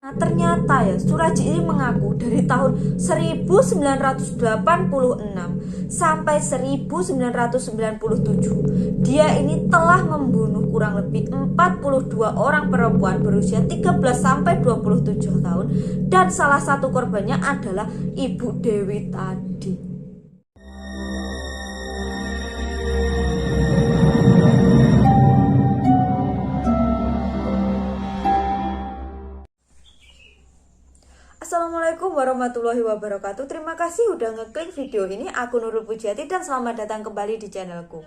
Nah, ternyata ya Surajih ini mengaku dari tahun 1986 sampai 1997 dia ini telah membunuh kurang lebih 42 orang perempuan berusia 13 sampai 27 tahun dan salah satu korbannya adalah Ibu Dewi tadi. Assalamualaikum warahmatullahi wabarakatuh. Terima kasih udah ngeklik video ini. Aku Nurul Pujiati dan selamat datang kembali di channelku.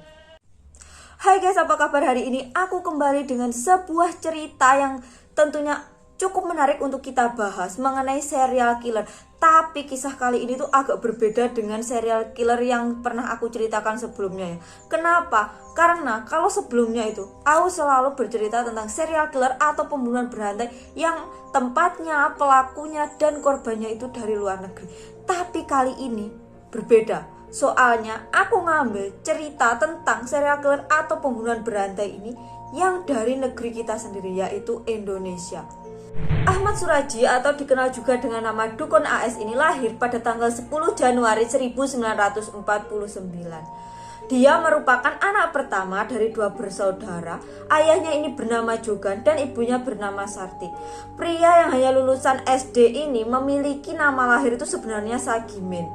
Hai guys, apa kabar hari ini? Aku kembali dengan sebuah cerita yang tentunya cukup menarik untuk kita bahas mengenai serial killer. Tapi kisah kali ini tuh agak berbeda dengan serial killer yang pernah aku ceritakan sebelumnya ya. Kenapa? Karena kalau sebelumnya itu aku selalu bercerita tentang serial killer atau pembunuhan berantai yang tempatnya, pelakunya, dan korbannya itu dari luar negeri. Tapi kali ini berbeda. Soalnya aku ngambil cerita tentang serial killer atau pembunuhan berantai ini yang dari negeri kita sendiri, yaitu Indonesia. Ahmad Surajih atau dikenal juga dengan nama Dukun AS ini lahir pada tanggal 10 Januari 1949. Dia merupakan anak pertama dari dua bersaudara. Ayahnya ini bernama Jogan dan ibunya bernama Sarti. Pria yang hanya lulusan SD ini memiliki nama lahir itu sebenarnya Sagimen.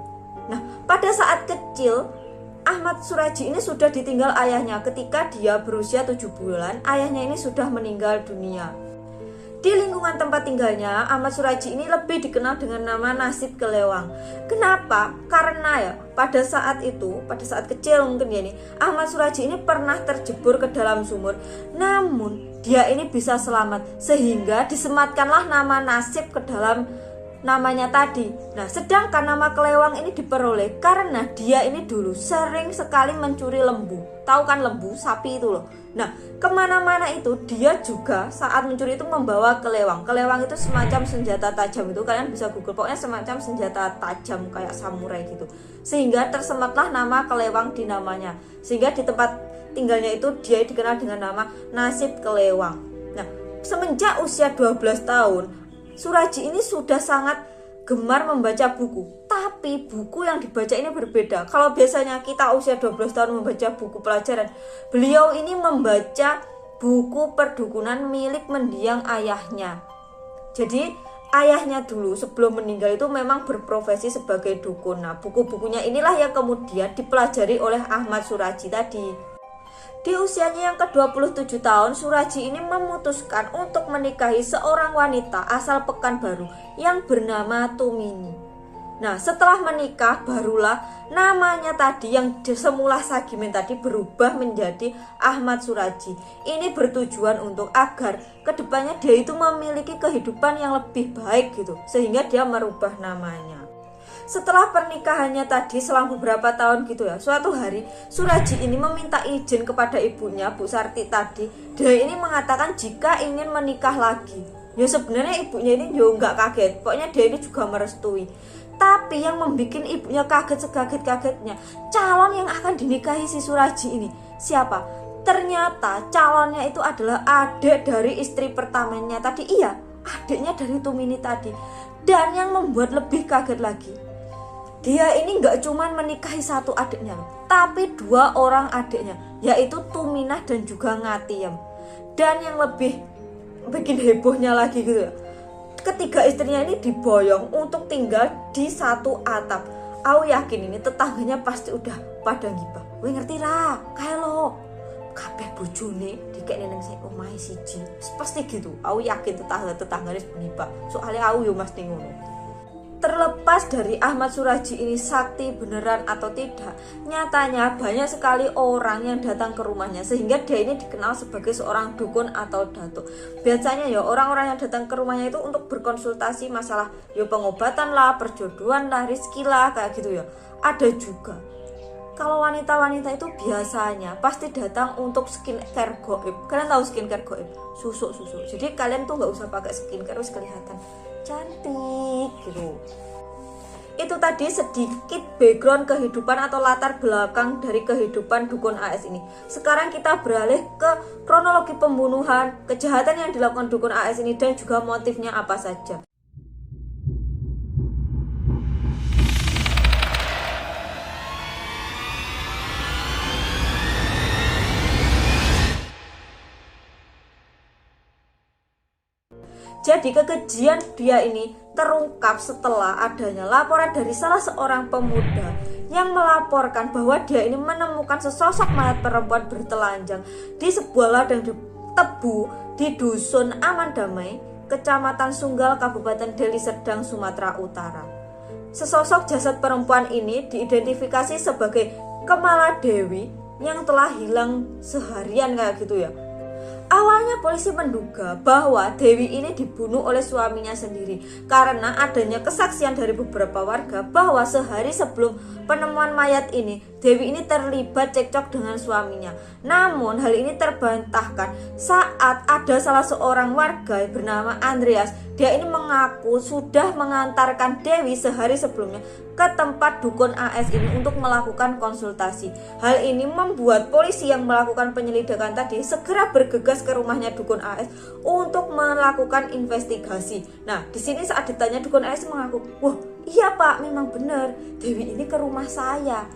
Nah, pada saat kecil Ahmad Surajih ini sudah ditinggal ayahnya. Ketika dia berusia 7 bulan, ayahnya ini sudah meninggal dunia. Di lingkungan tempat tinggalnya, Ahmad Surajih ini lebih dikenal dengan nama Nasib Kelewang. Kenapa? Karena ya pada saat itu, pada saat kecil mungkin ya ini, Ahmad Surajih ini pernah terjebur ke dalam sumur. Namun dia ini bisa selamat sehingga disematkanlah nama Nasib ke dalam namanya tadi. Nah, sedangkan nama Kelewang ini diperoleh karena dia ini dulu sering sekali mencuri lembu. Tahu kan lembu, sapi itu loh. Nah, kemana-mana itu dia juga saat mencuri itu membawa kelewang. Kelewang itu semacam senjata tajam, itu kalian bisa google, pokoknya semacam senjata tajam kayak samurai gitu. Sehingga tersematlah nama Kelewang di namanya. Sehingga di tempat tinggalnya itu dia dikenal dengan nama Nasib Kelewang. Nah, semenjak usia 12 tahun Surajih ini sudah sangat gemar membaca buku. Tapi buku yang dibaca ini berbeda. Kalau biasanya kita usia 12 tahun membaca buku pelajaran, beliau ini membaca buku perdukunan milik mendiang ayahnya. Jadi ayahnya dulu sebelum meninggal itu memang berprofesi sebagai dukun. Nah, buku-bukunya inilah yang kemudian dipelajari oleh Ahmad Surajih tadi. Di usianya yang ke-27 tahun, Surajih ini memutuskan untuk menikahi seorang wanita asal Pekanbaru yang bernama Tumini. Nah, setelah menikah barulah namanya tadi yang semula Sagimen tadi berubah menjadi Ahmad Surajih. Ini bertujuan untuk agar kedepannya dia itu memiliki kehidupan yang lebih baik gitu, sehingga dia merubah namanya. Setelah pernikahannya tadi selang beberapa tahun gitu ya, suatu hari Surajih ini meminta izin kepada ibunya, Bu Sarti tadi. Dia ini mengatakan jika ingin menikah lagi. Ya sebenarnya ibunya ini juga nggak kaget, pokoknya dia ini juga merestui. Tapi yang membuat ibunya kaget sekaget-kagetnya, calon yang akan dinikahi si Surajih ini siapa? Ternyata calonnya itu adalah adik dari istri pertamanya tadi. Iya, adiknya dari Tumini tadi. Dan yang membuat lebih kaget lagi, dia ini gak cuman menikahi satu adiknya, tapi dua orang adiknya, yaitu Tuminah dan juga Ngatiem. Dan yang lebih bikin hebohnya lagi gitu ya, ketiga istrinya ini diboyong untuk tinggal di satu atap. Aku yakin ini tetangganya pasti udah pada ngibah. Wih ngerti lah, kayak lo kabeh bojone dikek neneng saya omahe siji. Pasti gitu. Aku yakin tetangganya ngibah. Soalnya aku yo mesti ngono. Terlepas dari Ahmad Surajih ini sakti beneran atau tidak, nyatanya banyak sekali orang yang datang ke rumahnya sehingga dia ini dikenal sebagai seorang dukun atau datuk. Biasanya ya orang-orang yang datang ke rumahnya itu untuk berkonsultasi masalah ya pengobatan lah, perjodohan lah, rezeki lah, kayak gitu ya. Ada juga kalau wanita-wanita itu biasanya pasti datang untuk skincare goib. Kalian tahu skincare goib? Susuk. Jadi kalian tuh nggak usah pakai skincare, harus kelihatan cantik gitu. Itu tadi sedikit background kehidupan atau latar belakang dari kehidupan dukun AS ini. Sekarang kita beralih ke kronologi pembunuhan, kejahatan yang dilakukan dukun AS ini, dan juga motifnya apa saja. Jadi kekejian dia ini terungkap setelah adanya laporan dari salah seorang pemuda yang melaporkan bahwa dia ini menemukan sesosok mayat perempuan bertelanjang di sebuah ladang tebu di Dusun Aman Damai, Kecamatan Sunggal, Kabupaten Deli Serdang, Sumatera Utara. Sesosok jasad perempuan ini diidentifikasi sebagai Kemala Dewi yang telah hilang seharian kayak gitu ya. Awalnya polisi menduga bahwa Dewi ini dibunuh oleh suaminya sendiri karena adanya kesaksian dari beberapa warga bahwa sehari sebelum penemuan mayat ini Dewi ini terlibat cekcok dengan suaminya. Namun hal ini terbantahkan saat ada salah seorang warga bernama Andreas. Dia ini mengaku sudah mengantarkan Dewi sehari sebelumnya ke tempat dukun AS ini untuk melakukan konsultasi. Hal ini membuat polisi yang melakukan penyelidikan tadi segera bergegas ke rumahnya dukun AS untuk melakukan investigasi. Nah, di sini saat ditanya dukun AS mengaku, "Wah, iya Pak, memang benar. Dewi ini ke rumah saya.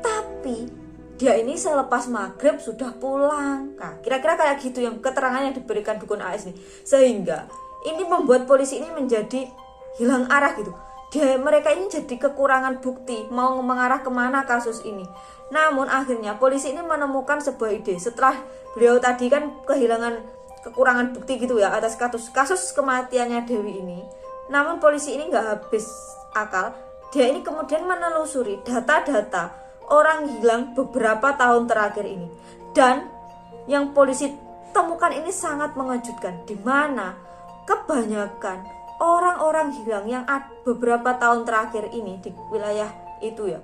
Tapi dia ini selepas maghrib sudah pulang." Nah, kira-kira kayak gitu yang keterangan yang diberikan dukun AS ini. Sehingga ini membuat polisi ini menjadi hilang arah gitu. Mereka ini jadi kekurangan bukti mau mengarah kemana kasus ini. Namun akhirnya polisi ini menemukan sebuah ide setelah beliau tadi kan kekurangan bukti gitu ya atas kasus kematiannya Dewi ini. Namun polisi ini nggak habis akal. Dia ini kemudian menelusuri data-data orang hilang beberapa tahun terakhir ini. Dan yang polisi temukan ini sangat mengejutkan, di mana kebanyakan orang-orang hilang yang beberapa tahun terakhir ini di wilayah itu ya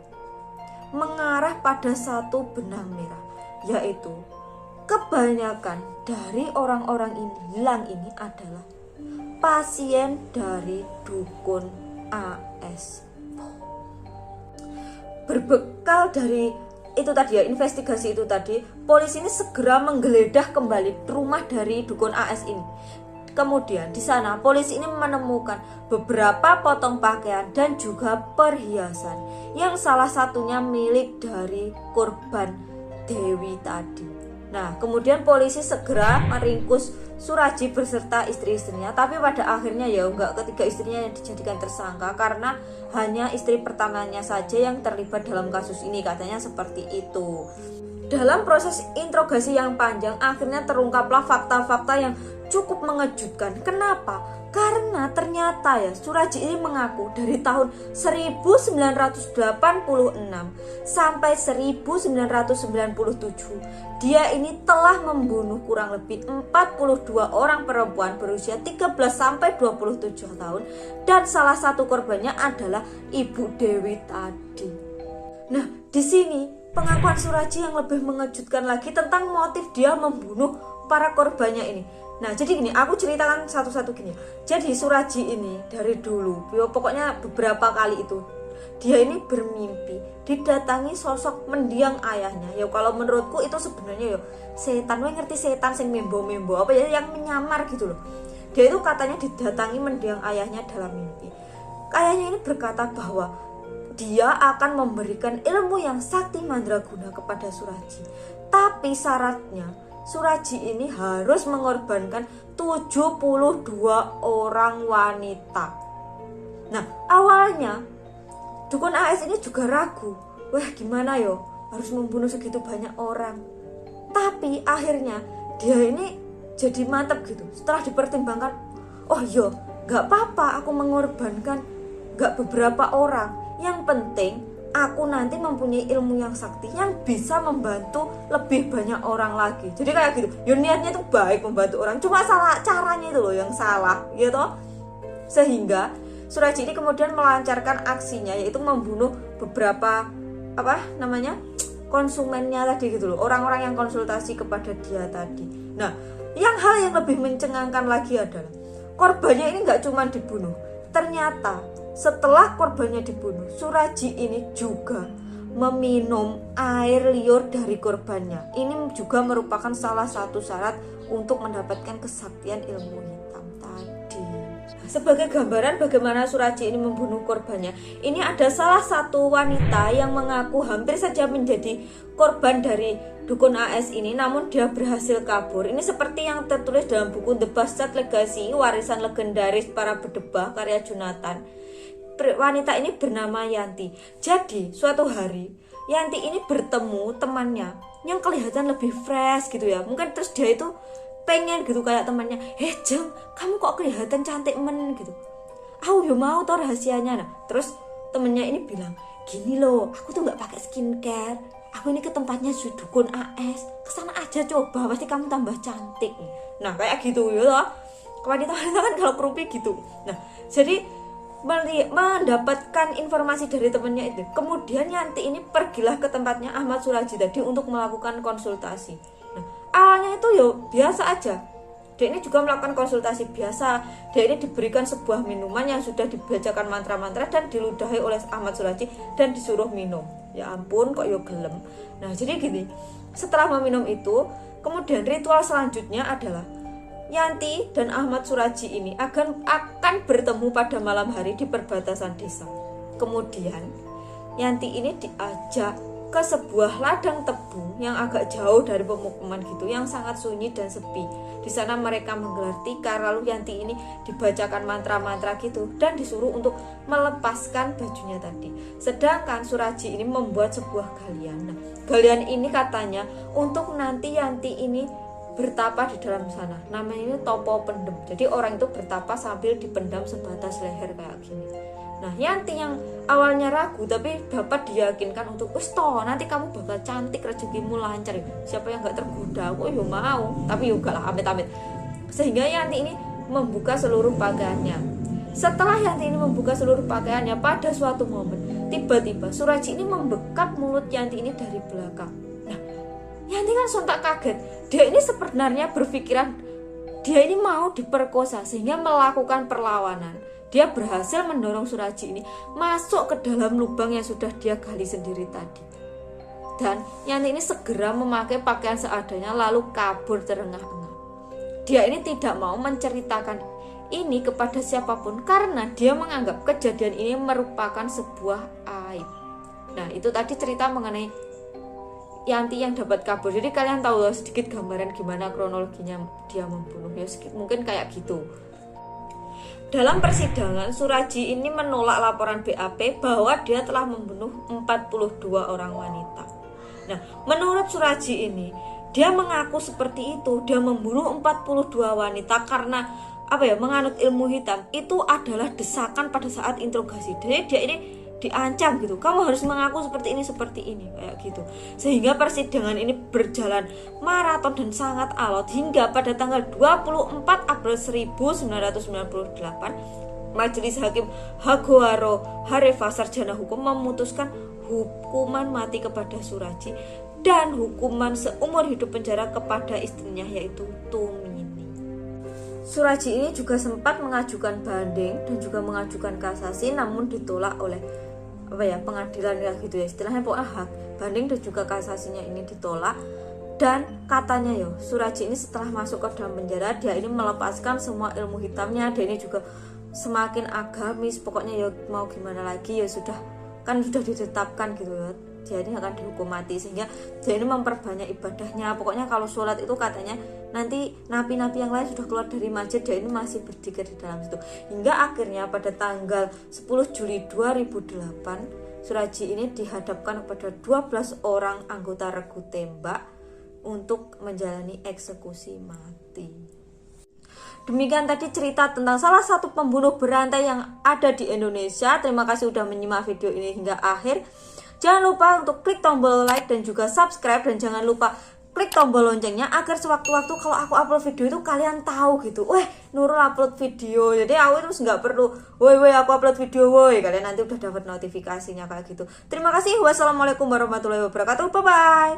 mengarah pada satu benang merah, yaitu kebanyakan dari orang-orang ini hilang ini adalah pasien dari dukun AS. Berbekal dari itu tadi ya, investigasi itu tadi, polisi ini segera menggeledah kembali rumah dari dukun AS ini. Kemudian di sana polisi ini menemukan beberapa potong pakaian dan juga perhiasan yang salah satunya milik dari korban Dewi tadi. Nah, kemudian polisi segera meringkus Suraji beserta istri-istrinya, tapi pada akhirnya ya enggak ketiga istrinya yang dijadikan tersangka karena hanya istri pertamanya saja yang terlibat dalam kasus ini, katanya seperti itu. Dalam proses interogasi yang panjang, akhirnya terungkaplah fakta-fakta yang cukup mengejutkan. Kenapa? Karena ternyata ya Suraji ini mengaku dari tahun 1986 sampai 1997 dia ini telah membunuh kurang lebih 42 orang perempuan berusia 13 sampai 27 tahun dan salah satu korbannya adalah Ibu Dewi tadi. Nah, di sini pengakuan Suraji yang lebih mengejutkan lagi tentang motif dia membunuh para korbannya ini. Nah, jadi gini, aku ceritakan satu-satu gini. Jadi Suraji ini dari dulu, pokoknya beberapa kali itu, dia ini bermimpi didatangi sosok mendiang ayahnya. Ya kalau menurutku itu sebenarnya ya setan, gue ngerti setan sing membo-membo apa ya, yang menyamar gitu loh. Dia itu katanya didatangi mendiang ayahnya dalam mimpi. Ayahnya ini berkata bahwa dia akan memberikan ilmu yang sakti mandraguna kepada Suraji. Tapi syaratnya Suraji ini harus mengorbankan 72 orang wanita. Nah, awalnya dukun AS ini juga ragu. Wah, gimana yo? Harus membunuh segitu banyak orang. Tapi akhirnya dia ini jadi mantap gitu. Setelah dipertimbangkan, oh yo, gak apa-apa aku mengorbankan gak beberapa orang. Yang penting aku nanti mempunyai ilmu yang sakti yang bisa membantu lebih banyak orang lagi. Jadi kayak gitu. Ya niatnya itu baik membantu orang, cuma salah caranya itu loh yang salah, gitu. Sehingga Suraji ini kemudian melancarkan aksinya, yaitu membunuh beberapa konsumennya tadi gitu loh, orang-orang yang konsultasi kepada dia tadi. Nah, hal yang lebih mencengangkan lagi adalah korbannya ini nggak cuma dibunuh, ternyata setelah korbannya dibunuh, Suraji ini juga meminum air liur dari korbannya. Ini juga merupakan salah satu syarat untuk mendapatkan kesaktian ilmu hitam tadi. Sebagai gambaran bagaimana Suraji ini membunuh korbannya, ini ada salah satu wanita yang mengaku hampir saja menjadi korban dari dukun AS ini, namun dia berhasil kabur. Ini seperti yang tertulis dalam buku The Bastard Legacy, warisan legendaris para berdebah karya Jonathan. Wanita ini bernama Yanti. Jadi suatu hari Yanti ini bertemu temannya yang kelihatan lebih fresh gitu ya. Mungkin terus dia itu pengen gitu kayak temannya, Jeng, kamu kok kelihatan cantik men gitu. Aku yo mau tau rahasianya. Nah, terus temennya ini bilang, gini loh, aku tuh nggak pakai skincare. Aku ini ke tempatnya dukun AS. Kesana aja coba, pasti kamu tambah cantik. Nah kayak gitu ya. Wanita-wanita kan kalau kerupuk gitu. Nah jadi mendapatkan informasi dari temannya itu. Kemudian Yanti ini pergilah ke tempatnya Ahmad Suraji tadi untuk melakukan konsultasi. Nah, awalnya itu ya biasa aja. Dia ini juga melakukan konsultasi biasa. Dia ini diberikan sebuah minuman yang sudah dibacakan mantra-mantra dan diludahi oleh Ahmad Suraji dan disuruh minum. Ya ampun, kok yo gelem. Nah, jadi gini. Setelah meminum itu, kemudian ritual selanjutnya adalah Yanti dan Ahmad Suraji ini akan bertemu pada malam hari di perbatasan desa. Kemudian Yanti ini diajak ke sebuah ladang tebu yang agak jauh dari pemukiman gitu, yang sangat sunyi dan sepi. Di sana mereka menggelar tikar, lalu Yanti ini dibacakan mantra-mantra gitu dan disuruh untuk melepaskan bajunya tadi. Sedangkan Suraji ini membuat sebuah galian. Nah, galian ini katanya untuk nanti Yanti ini bertapa di dalam sana. Namanya ini topo pendem. Jadi orang itu bertapa sambil dipendam sebatas leher kayak gini. Nah, Yanti yang awalnya ragu tapi dapat diyakinkan untuk nanti kamu bakal cantik, rezekimu lancar. Siapa yang gak tergoda? Aku yo mau. Tapi juga lah amit-amit. Sehingga Yanti ini membuka seluruh pakaiannya. Setelah Yanti ini membuka seluruh pakaiannya, pada suatu momen tiba-tiba Suraji ini membekap mulut Yanti ini dari belakang. Nah, Yanti kan sontak kaget. Dia ini sebenarnya berpikiran dia ini mau diperkosa sehingga melakukan perlawanan. Dia berhasil mendorong Suraji ini masuk ke dalam lubang yang sudah dia gali sendiri tadi. Dan Yanti ini segera memakai pakaian seadanya lalu kabur terengah-engah. Dia ini tidak mau menceritakan ini kepada siapapun karena dia menganggap kejadian ini merupakan sebuah aib. Nah, itu tadi cerita mengenai Yanti yang dapat kabur. Jadi kalian tahu sedikit gambaran gimana kronologinya dia membunuh ya, mungkin kayak gitu. Dalam persidangan, Suraji ini menolak laporan BAP bahwa dia telah membunuh 42 orang wanita. Nah, menurut Suraji ini, dia mengaku seperti itu. Dia membunuh 42 wanita karena menganut ilmu hitam. Itu adalah desakan pada saat interogasi. Jadi dia ini diancam gitu, kamu harus mengaku seperti ini kayak gitu. Sehingga persidangan ini berjalan maraton dan sangat alot hingga pada tanggal 24 April 1998 Majelis Hakim Hagowaro Harefa Sarjana Hukum memutuskan hukuman mati kepada Suraji dan hukuman seumur hidup penjara kepada istrinya yaitu Tumini. Suraji ini juga sempat mengajukan banding dan juga mengajukan kasasi, namun ditolak oleh pengadilan ya gitu ya, istilahnya pokoknya banding dan juga kasasinya ini ditolak. Dan katanya Suraji ini setelah masuk ke dalam penjara, dia ini melepaskan semua ilmu hitamnya. Dia ini juga semakin agamis, pokoknya mau gimana lagi sudah ditetapkan gitu ya, dia ini akan dihukum mati. Sehingga dia ini memperbanyak ibadahnya. Pokoknya kalau sholat itu katanya nanti napi-napi yang lain sudah keluar dari masjid, dia ini masih berzikir di dalam situ. Hingga akhirnya pada tanggal 10 Juli 2008 Suraji ini dihadapkan kepada 12 orang anggota regu tembak untuk menjalani eksekusi mati. Demikian tadi cerita tentang salah satu pembunuh berantai yang ada di Indonesia. Terima kasih sudah menyimak video ini hingga akhir. Jangan lupa untuk klik tombol like dan juga subscribe, dan jangan lupa klik tombol loncengnya agar sewaktu-waktu kalau aku upload video itu kalian tahu gitu, Nurul upload video. Jadi aku terus nggak perlu aku upload video kalian nanti udah dapat notifikasinya kayak gitu. Terima kasih. Wassalamualaikum warahmatullahi wabarakatuh. Bye bye.